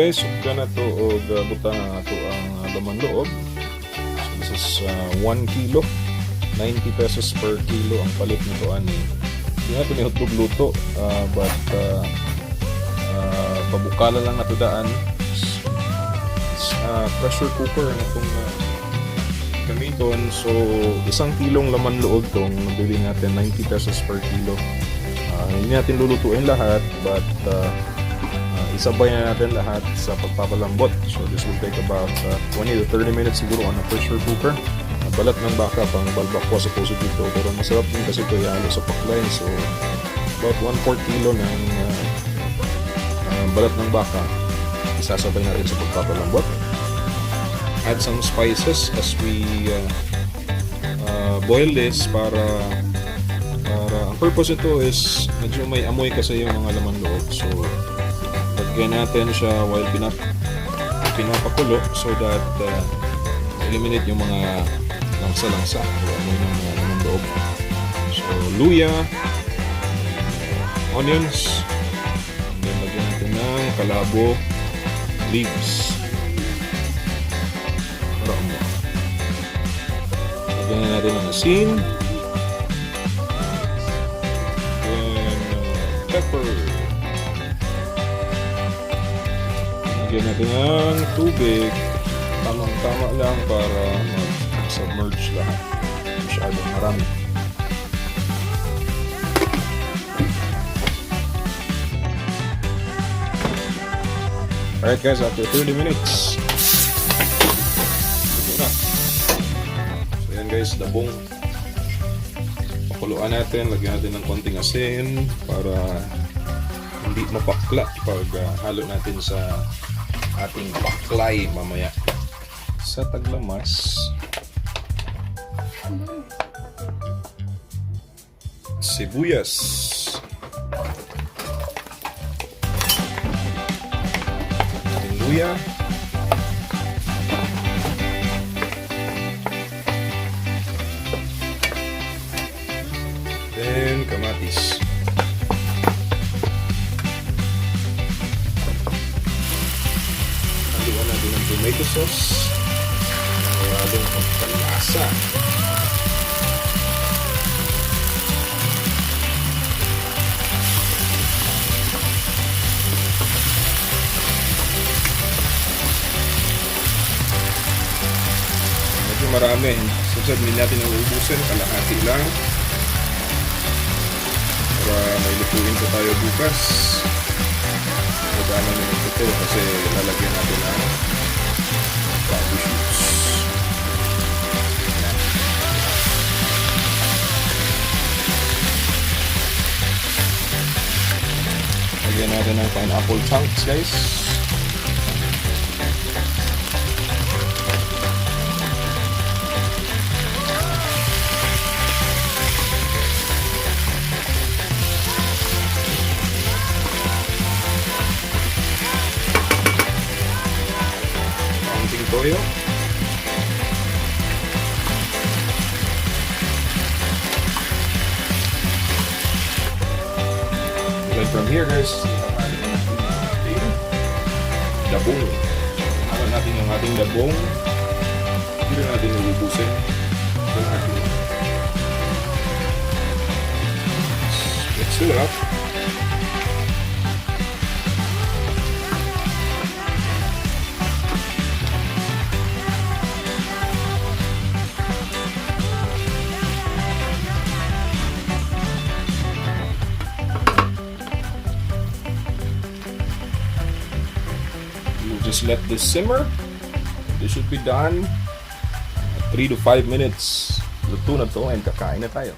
guys, sugda na to o buta na to ang laman loob. So this is 1 kilo, 90 pesos per kilo ang palit nito ani. Hindi na ito ni hotdog luto, but pabukala lang na ito daan. Pressure cooker na itong gamiton. So 1 kilong laman loob itong nabili natin, 90 pesos per kilo. Hindi natin lulutuin lahat, but isabay na natin lahat sa pagpapalambot. So this will take about 20 to 30 minutes siguro on a pressure cooker. Balat ng baka, pang balbakwa supposed dito, pero masarap din kasi ito ihalo sa paklay. So about 1/4 kilo ng balat ng baka isasabay natin sa pagpapalambot. Add some spices as we boil this para ang purpose ito is medyo may amoy kasi yung mga laman loob. So lagyan natin siya while pinapakulo so that eliminate yung mga langsa-langsa o amoy ng mga laman loob. So luya, onions, and then lagyan natin ng kalabo leaves. Lagyan natin ng asin, then pepper. Lagyan natin ng tubig, tamang-tama lang para mag-submerge lahat. Masyadong marami. Alright guys, after 30 minutes, ito na. So yan guys, dabong. Pakuluan natin, lagyan natin ng konting asin para hindi mapakla pag halo natin sa ating paklay mamaya. Sa taglamas, sibuyas, luya, then kamatis. Haluan natin ng tomato sauce. Maraming pagkalasa. Medyo marami. Susad din natin ang ubusin. Kalahati lang. Para may lutuin ko tayo bukas. Madama naman ito kasi lalagyan natin ang barbecue shoots. Lagyan natin ng pineapple chunks guys. Kaunting toyo. Then from here guys, dabong. Ano natin yung ating dabong. Hindi natin ubusin. Let's do it up. Just let this simmer. This should be done 3 to 5 minutes. Luto na to and kakain na tayo.